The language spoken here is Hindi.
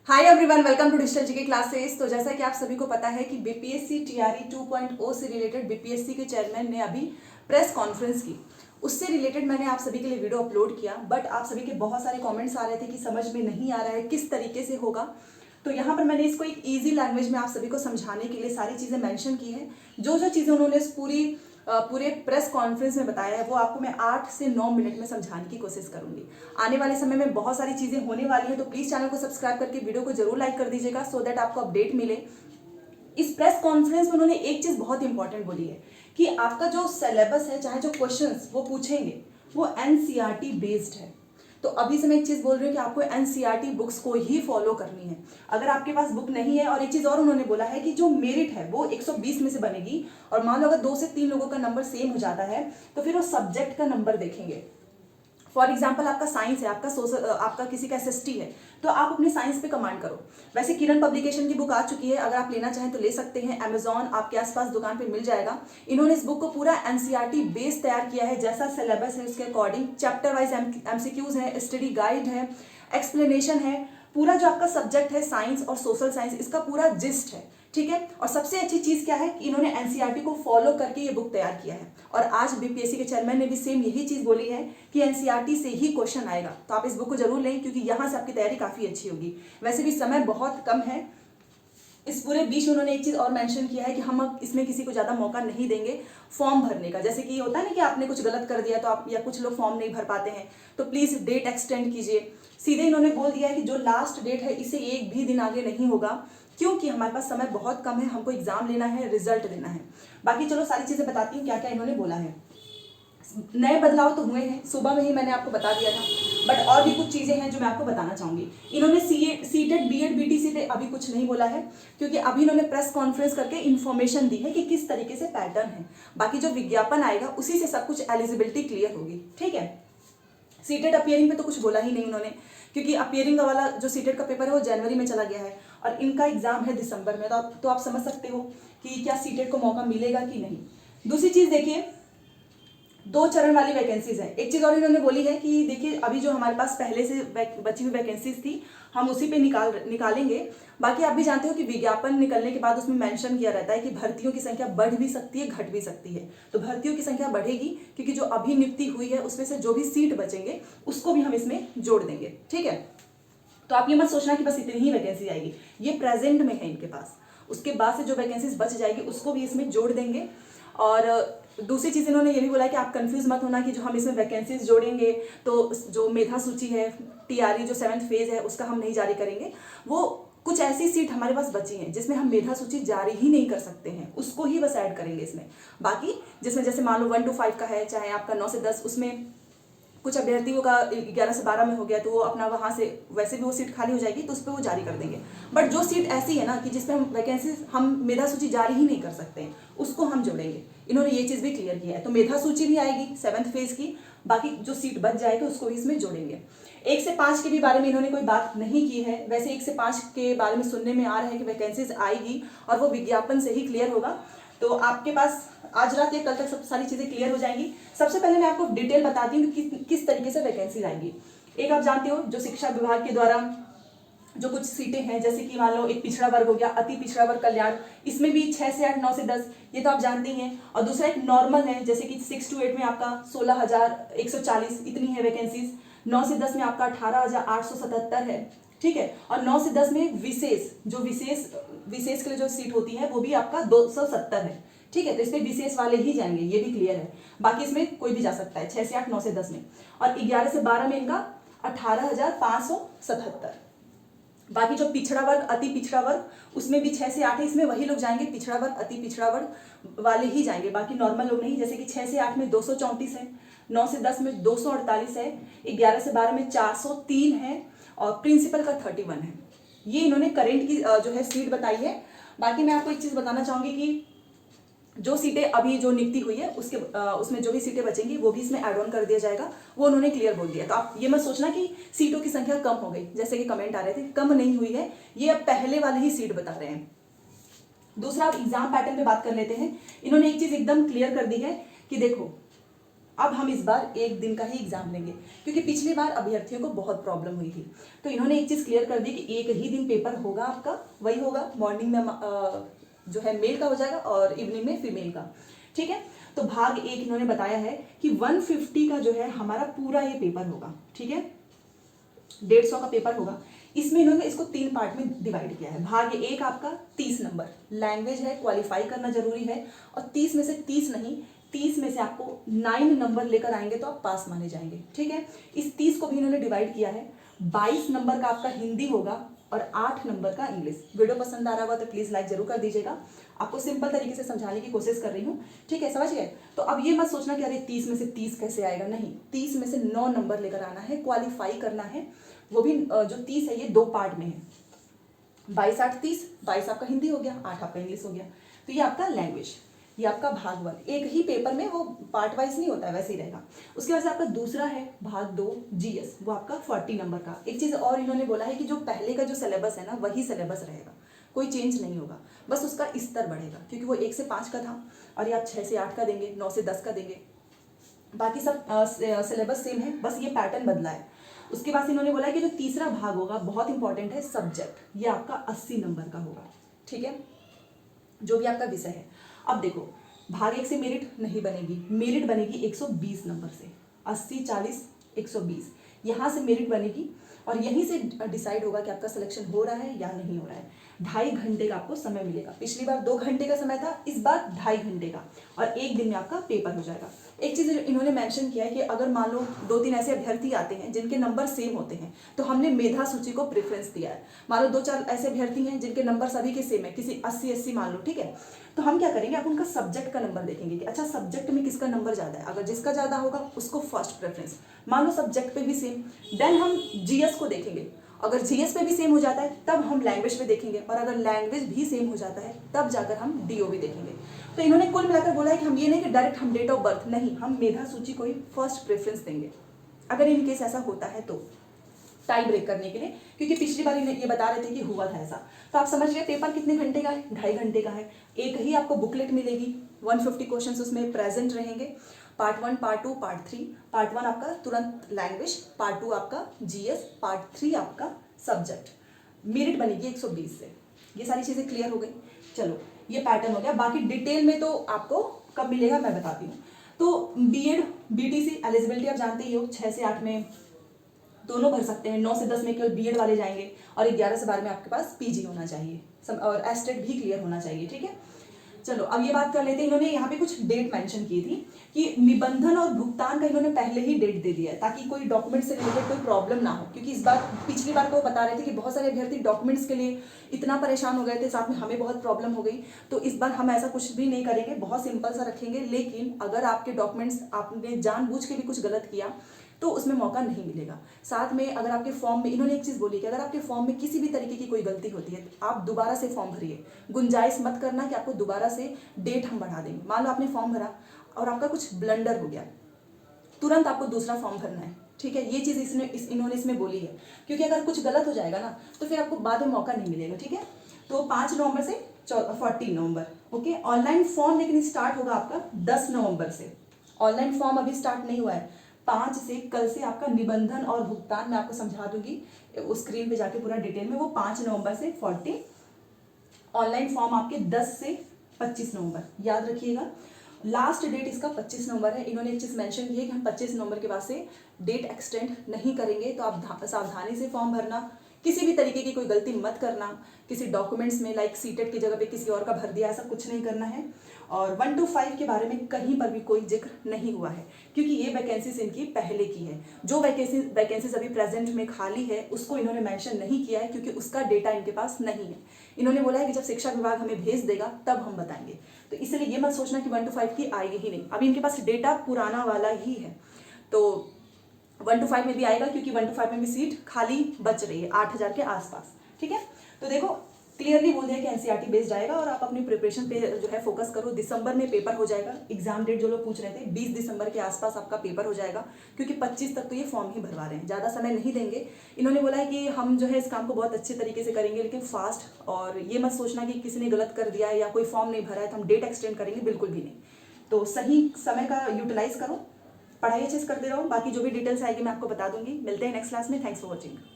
Hi everyone, welcome to digital GK classes. तो जैसा कि आप सभी को पता है कि बीपीएससी टीआरई 2.0 से रिलेटेड बीपीएससी के चेयरमैन ने अभी प्रेस कॉन्फ्रेंस की। उससे रिलेटेड मैंने आप सभी के लिए वीडियो अपलोड किया, बट आप सभी के बहुत सारे कमेंट्स आ रहे थे कि समझ में नहीं आ रहा है किस तरीके से होगा। तो यहाँ पर मैंने इसको एक ईजी लैंग्वेज में आप सभी को समझाने के लिए सारी चीज़ें मेंशन की है। जो जो चीज़ें उन्होंने इस पूरे प्रेस कॉन्फ्रेंस में बताया है वो आपको मैं 8 से 9 मिनट में समझाने की कोशिश करूंगी। आने वाले समय में बहुत सारी चीज़ें होने वाली हैं, तो प्लीज़ चैनल को सब्सक्राइब करके वीडियो को जरूर लाइक कर दीजिएगा सो दैट आपको अपडेट मिले। इस प्रेस कॉन्फ्रेंस में उन्होंने एक चीज़ बहुत इंपॉर्टेंट बोली है कि आपका जो सिलेबस है, चाहे जो क्वेश्चंस वो पूछेंगे वो एनसीईआरटी बेस्ड है। तो अभी से मैं एक चीज़ बोल रही हूँ कि आपको एनसीईआरटी बुक्स को ही फॉलो करनी है। अगर आपके पास बुक नहीं है, और एक चीज़ और उन्होंने बोला है कि जो मेरिट है वो 120 में से बनेगी, और मान लो अगर 2 से 3 लोगों का नंबर सेम हो जाता है तो फिर वो सब्जेक्ट का नंबर देखेंगे। फॉर एग्जाम्पल आपका साइंस है, आपका सोशल, आपका किसी का एसएसटी है, तो आप अपने साइंस पे कमांड करो। वैसे किरण पब्लिकेशन की बुक आ चुकी है, अगर आप लेना चाहें तो ले सकते हैं। अमेजॉन आपके आसपास दुकान पे मिल जाएगा। इन्होंने इस बुक को पूरा एनसीईआरटी बेस तैयार किया है, जैसा सिलेबस है उसके अकॉर्डिंग। चैप्टर वाइज एमसीक्यूज है, स्टडी गाइड है, एक्सप्लेनेशन है। पूरा जो आपका सब्जेक्ट है साइंस और सोशल साइंस, इसका पूरा जिस्ट है, ठीक है। और सबसे अच्छी चीज क्या है कि इन्होंने एनसीईआरटी को फॉलो करके ये बुक तैयार किया है। और आज बीपीएससी के चेयरमैन ने भी सेम यही चीज बोली है कि एनसीईआरटी से ही क्वेश्चन आएगा। तो आप इस बुक को जरूर लें, क्योंकि यहाँ से आपकी तैयारी काफी अच्छी होगी। वैसे भी समय बहुत कम है। इस पूरे बीच में उन्होंने एक चीज और मेंशन किया है कि हम अब इसमें किसी को ज्यादा मौका नहीं देंगे फॉर्म भरने का। जैसे कि होता है ना कि आपने कुछ गलत कर दिया तो आप, या कुछ लोग फॉर्म नहीं भर पाते हैं, तो प्लीज डेट एक्सटेंड कीजिए। सीधे इन्होंने बोल दिया है कि जो लास्ट डेट है इसे एक भी दिन आगे नहीं होगा, क्योंकि हमारे पास समय बहुत कम है, हमको एग्जाम लेना है, रिजल्ट देना है। बाकी चलो सारी चीजें बताती हूँ क्या क्या इन्होंने बोला है। नए बदलाव तो हुए हैं, सुबह में ही मैंने आपको बता दिया था, बट और भी कुछ चीजें हैं जो मैं आपको बताना चाहूंगी। इन्होंने सीटेट बीएड बीटीसी पे अभी कुछ नहीं बोला है, क्योंकि अभी इन्होंने प्रेस कॉन्फ्रेंस करके इन्फॉर्मेशन दी है कि किस तरीके से पैटर्न है। बाकी जो विज्ञापन आएगा उसी से सब कुछ एलिजिबिलिटी क्लियर होगी, ठीक है। सीटेट अपियरिंग पे तो कुछ बोला ही नहीं उन्होंने, क्योंकि अपियरिंग वाला जो सीटेट का पेपर है वो जनवरी में चला गया है और इनका एग्जाम है दिसंबर में। तो आप समझ सकते हो कि क्या सीटेट को मौका मिलेगा कि नहीं। दूसरी चीज देखिए, 2 चरण वाली वैकेंसीज है। एक चीज और इन्होंने बोली है कि देखिए अभी जो हमारे पास पहले से बची हुई वैकेंसीज थी हम उसी पे निकालेंगे। बाकी आप भी जानते हो कि विज्ञापन निकलने के बाद उसमें मेंशन किया रहता है कि भर्तियों की संख्या बढ़ भी सकती है, घट भी सकती है। तो भर्तियों की संख्या बढ़ेगी, क्योंकि जो अभी नियुक्ति हुई है उसमें से जो भी सीट बचेंगे उसको भी हम इसमें जोड़ देंगे, ठीक है। तो आप ये मत सोचना कि बस इतनी ही वैकेंसी आएगी, ये प्रेजेंट में है इनके पास। उसके बाद से जो वैकेंसीज बच जाएगी उसको भी इसमें जोड़ देंगे। और दूसरी चीज़ इन्होंने ये भी बोला कि आप कंफ्यूज मत होना कि जो हम इसमें वैकेंसीज जोड़ेंगे तो जो मेधा सूची है, टीआरई जो 7th फेज है उसका हम नहीं जारी करेंगे। वो कुछ ऐसी सीट हमारे पास बची हैं जिसमें हम मेधा सूची जारी ही नहीं कर सकते हैं, उसको ही बस ऐड करेंगे इसमें। बाकी जिसमें जैसे मान लो 1 to 5 का है, चाहे आपका 9 से 10, उसमें कुछ अभ्यर्थियों का 11 से 12 में हो गया तो वो अपना वहाँ से वैसे भी वो सीट खाली हो जाएगी तो उस पर वो जारी कर देंगे। बट जो सीट ऐसी है ना कि जिसपे हम वैकेंसी हम मेधा सूची जारी ही नहीं कर सकते हैं, उसको हम जोड़ेंगे। इन्होंने ये चीज़ भी क्लियर किया है। तो मेधा सूची भी आएगी 7th फेज की, बाकी जो सीट बच जाएगी उसको भी इसमें जोड़ेंगे। 1 से 5 के भी बारे में इन्होंने कोई बात नहीं की है। वैसे 1 से 5 के बारे में सुनने में आ रहा है कि वैकेंसीज आएगी और वो विज्ञापन से ही क्लियर होगा। तो आपके पास आज रात या कल तक सब सारी चीज़ें क्लियर हो जाएंगी। सबसे पहले मैं आपको डिटेल बताती हूँ कि किस तरीके से वैकेंसी आएगी। एक आप जानते हो जो शिक्षा विभाग के द्वारा जो कुछ सीटें हैं, जैसे कि मान लो एक पिछड़ा वर्ग हो गया, अति पिछड़ा वर्ग कल्याण, इसमें भी 6 से 8, 9 से 10, ये तो आप जानते ही हैं। और दूसरा एक नॉर्मल है, जैसे कि 6 to 8 में आपका 16,140 इतनी है वैकेंसीज। 9 से 10 में आपका 18,877 है, ठीक है। और 9 से 10 में विशेष के लिए जो सीट होती है वो भी आपका 270 है, ठीक है। तो इसमें विशेष वाले ही जाएंगे, ये भी क्लियर है। बाकी इसमें कोई भी जा सकता है 6 से 8, 9 से 10 में। और 11 से 12 में इनका 18,577। बाकी जो पिछड़ा वर्ग, अति पिछड़ा वर्ग, उसमें भी 6 से 8 है, इसमें वही लोग जाएंगे, पिछड़ा वर्ग, अति पिछड़ा वर्ग वाले ही जाएंगे, बाकी नॉर्मल लोग नहीं। जैसे कि 6 से 8 में 234 है, 9 से 10 में 248 है, 11 से 12 में 403 है, और प्रिंसिपल का 31 है। ये इन्होंने करेंट की जो है सीट बताई है। बाकी मैं आपको एक चीज़ बताना चाहूँगी कि जो सीटें अभी जो नियुक्ति हुई है उसमें जो भी सीटें बचेंगी वो भी इसमें ऐड ऑन कर दिया जाएगा, वो उन्होंने क्लियर बोल दिया। तो आप ये मत सोचना कि सीटों की संख्या कम हो गई, जैसे कि कमेंट आ रहे थे, कम नहीं हुई है, ये अब पहले वाले ही सीट बता रहे हैं। दूसरा, आप एग्जाम पैटर्न पे बात कर लेते हैं। इन्होंने एक चीज एकदम क्लियर कर दी है कि देखो अब हम इस बार एक दिन का ही एग्जाम लेंगे, क्योंकि पिछली बार अभ्यर्थियों को बहुत प्रॉब्लम हुई थी। तो इन्होंने एक चीज़ क्लियर कर दी कि एक ही दिन पेपर होगा आपका, वही होगा मॉर्निंग में जो है मेल का हो जाएगा और इवनिंग में फीमेल का, ठीक है। तो भाग एक इन्होंने बताया है कि 150 का जो है हमारा पूरा ये पेपर होगा, ठीक है, 150 का पेपर होगा। इसमें इन्होंने इसको 3 पार्ट में डिवाइड किया है। भाग एक आपका 30 नंबर लैंग्वेज है, क्वालिफाई करना जरूरी है, और 30 में से 30 नहीं, 30 में से आपको 9 नंबर लेकर आएंगे तो आप पास माने जाएंगे, ठीक है। इस 30 को भी इन्होंने डिवाइड किया है। 22 नंबर का आपका हिंदी होगा और 8 नंबर का इंग्लिश। वीडियो पसंद आ रहा होगा तो प्लीज़ लाइक जरूर कर दीजिएगा। आपको सिंपल तरीके से समझाने की कोशिश कर रही हूँ, ठीक है, समझ गए। तो अब ये मत सोचना कि अरे 30 में से 30 कैसे आएगा, नहीं, 30 में से 9 नंबर लेकर आना है, क्वालिफाई करना है। वो भी जो 30 है ये 2 पार्ट में है, 22 8 30, 22 आपका हिंदी हो गया, 8 आपका इंग्लिश हो गया। तो ये आपका लैंग्वेज, ये आपका भाग 1, एक ही पेपर में, वो पार्ट वाइज नहीं होता है, वैसे ही रहेगा। उसके बाद से आपका दूसरा है भाग 2 जीएस, वो आपका 40 नंबर का। एक चीज़ और इन्होंने बोला है कि जो पहले का जो सिलेबस है ना वही सिलेबस रहेगा, कोई चेंज नहीं होगा, बस उसका स्तर बढ़ेगा, क्योंकि वो 1 से 5 का था और ये आप 6 से 8 का देंगे, 9 से 10 का देंगे। बाकी सब सिलेबस सेम है, बस ये पैटर्न बदला है। उसके बाद इन्होंने बोला कि जो तीसरा भाग होगा बहुत इंपॉर्टेंट है, सब्जेक्ट, ये आपका 80 नंबर का होगा, ठीक है, जो भी आपका विषय है। अब देखो, भाग 1 से मेरिट नहीं बनेगी, मेरिट बनेगी 120 नंबर से, 80 40 120, यहाँ से मेरिट बनेगी और यहीं से डिसाइड होगा कि आपका सिलेक्शन हो रहा है या नहीं हो रहा है। 2.5 घंटे का आपको समय मिलेगा, पिछली बार 2 घंटे का समय था, इस बार 2.5 घंटे का, और एक दिन में आपका पेपर हो जाएगा। एक चीज़ इन्होंने मेंशन किया है कि अगर मान लो 2-3 ऐसे अभ्यर्थी आते हैं जिनके नंबर सेम होते हैं, तो हमने मेधा सूची को प्रेफरेंस दिया है। मान लो 2-4 ऐसे अभ्यर्थी हैं जिनके नंबर सभी के सेम है, किसी 80-80 मान लो, ठीक है, तो हम क्या करेंगे, आप उनका सब्जेक्ट का नंबर देखेंगे कि अच्छा सब्जेक्ट में किसका नंबर ज़्यादा है, अगर जिसका ज़्यादा होगा उसको फर्स्ट प्रेफरेंस। मान लो सब्जेक्ट पे भी सेम, देन हम जीएस को देखेंगे, अगर जीएस पे भी सेम हो जाता है तब हम लैंग्वेज पे देखेंगे, और अगर लैंग्वेज भी सेम हो जाता है तब जाकर हम डीओबी देखेंगे। तो इन्होंने कुल मिलाकर बोला है कि हम ये नहीं कि डायरेक्ट हम डेट ऑफ बर्थ, नहीं, हम मेधा सूची को ही फर्स्ट प्रेफरेंस देंगे अगर इन केस ऐसा होता है तो, टाइम ब्रेक करने के लिए, क्योंकि पिछली बार इन्हें ये बता रहे थे कि हुआ था ऐसा। तो आप समझ गए पेपर कितने घंटे का है, 2.5 घंटे का है। एक ही आपको बुकलेट मिलेगी, 150 क्वेश्चंस उसमें प्रेजेंट रहेंगे। पार्ट 1 पार्ट 2 पार्ट 3, पार्ट 1 आपका तुरंत लैंग्वेज, पार्ट 2 आपका जीएस, पार्ट 3 आपका सब्जेक्ट। मेरिट बनेगी 120 से। ये सारी चीज़ें क्लियर हो गई। चलो ये पैटर्न हो गया, बाकी डिटेल में तो आपको कब मिलेगा मैं बताती हूँ। तो बीएड बीटीसी एलिजिबिलिटी आप जानते ही हो, 6 से 8 में दोनों भर सकते हैं, 9 से 10 में केवल बीएड वाले जाएंगे, और 11 से 12 में आपके पास पीजी होना चाहिए, और एस्टेट भी क्लियर होना चाहिए, ठीक है। चलो अब ये बात कर लेते हैं, इन्होंने यहाँ पे कुछ डेट मेंशन की थी कि निबंधन और भुगतान का इन्होंने पहले ही डेट दे दिया है, ताकि कोई डॉक्यूमेंट से रिलेटेड कोई प्रॉब्लम ना हो, क्योंकि इस बार पिछली बार को बता रहे थे कि बहुत सारे अभ्यर्थी डॉक्यूमेंट्स के लिए इतना परेशान हो गए थे, साथ में हमें बहुत प्रॉब्लम हो गई। तो इस बार हम ऐसा कुछ भी नहीं करेंगे, बहुत सिंपल सा रखेंगे, लेकिन अगर आपके डॉक्यूमेंट्स आपने जानबूझ के भी कुछ गलत किया तो उसमें मौका नहीं मिलेगा। साथ में अगर आपके फॉर्म में, इन्होंने एक चीज़ बोली कि अगर आपके फॉर्म में किसी भी तरीके की कोई गलती होती है तो आप दोबारा से फॉर्म भरिए, गुंजाइश मत करना कि आपको दोबारा से डेट हम बढ़ा देंगे। मान लो आपने फॉर्म भरा और आपका कुछ ब्लंडर हो गया, तुरंत आपको दूसरा फॉर्म भरना है, ठीक है। ये चीज़ इन्होंने इसमें बोली है, क्योंकि अगर कुछ गलत हो जाएगा ना तो फिर आपको बाद में मौका नहीं मिलेगा, ठीक है। तो 5 नवंबर से 14 नवंबर, ओके। ऑनलाइन फॉर्म लेकिन स्टार्ट होगा आपका 10 नवंबर से। ऑनलाइन फॉर्म अभी स्टार्ट नहीं हुआ है, 5 से, कल से आपका निबंधन और भुगतान मैं आपको समझा दूंगी उस स्क्रीन पे जाके पूरा डिटेल में। वो 5 नवंबर से 14, ऑनलाइन फॉर्म आपके 10 से 25 नवंबर, याद रखिएगा। लास्ट डेट इसका 25 नवंबर है। इन्होंने एक चीज़ मेंशन की है कि हम 25 नवंबर के बाद से डेट एक्सटेंड नहीं करेंगे, तो आप सावधानी से फॉर्म भरना, किसी भी तरीके की कोई गलती मत करना, किसी डॉक्यूमेंट्स में लाइक सीटेट की जगह पे किसी और का भर दिया, ऐसा कुछ नहीं करना है। और 1 to 5 के बारे में कहीं पर भी कोई जिक्र नहीं हुआ है, क्योंकि ये वैकेंसीज इनकी पहले की है। जो वैकेंसीज अभी प्रेजेंट में खाली है उसको इन्होंने मेंशन नहीं किया है, क्योंकि उसका डेटा इनके पास नहीं है। इन्होंने बोला है कि जब शिक्षा विभाग हमें भेज देगा तब हम बताएंगे, तो इसलिए ये मत सोचना कि 1 to 5 की आएगी ही नहीं, अभी इनके पास डेटा पुराना वाला ही है। तो 1 to 5 में भी आएगा, क्योंकि 1 to 5 में भी सीट खाली बच रही है 8000 के आसपास, ठीक है। तो देखो क्लियरली बोल दिया कि एनसीईआरटी बेस्ड जाएगा, और आप अपनी प्रिपरेशन पे जो है फोकस करो। दिसंबर में पेपर हो जाएगा, एग्जाम डेट जो लोग पूछ रहे थे 20 दिसंबर के आसपास आपका पेपर हो जाएगा, क्योंकि 25 तक तो ये फॉर्म ही भरवा रहे हैं, ज़्यादा समय नहीं देंगे। इन्होंने बोला है कि हम जो है इस काम को बहुत अच्छे तरीके से करेंगे, लेकिन फास्ट, और ये मत सोचना कि किसी ने गलत कर दिया है या कोई फॉर्म नहीं भरा है तो हम डेट एक्सटेंड करेंगे, बिल्कुल भी नहीं। तो सही समय का यूटिलाइज करो, पढ़ाई अच्छे से करते रहो, बाकी जो भी डिटेल्स आएगी मैं आपको बता दूंगी। मिलते हैं नेक्स्ट क्लास में। Thanks for watching.